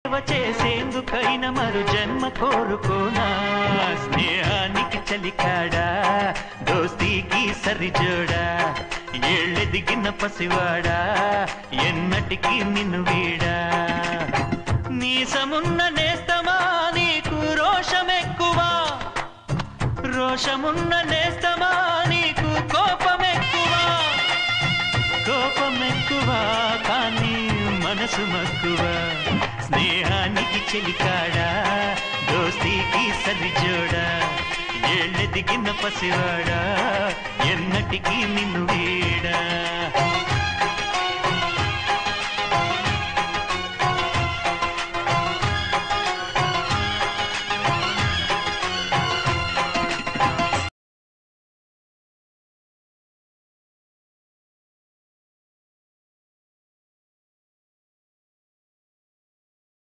చేసేందుకైనా మరు జన్మ కోరుకోనా స్నేహానికి చలికాడా దోస్తీకి సరిజోడా ఏళ్ళెదిగిన పసివాడా ఎన్నటికి నిన్ను వీడా నీసమున్న నేస్తమా నీకు రోషమెక్కువా రోషమున్న నేస్తమా నీకు కోపమెక్కువా కోపమెక్కువా కానీ మనసు మక్కువా స్నేహానికి చెలికాడా దోస్తీకి సరిజోడా ఏళ్ళెదిగిన పసివాడా ఎన్నటికి నిన్ను వీడా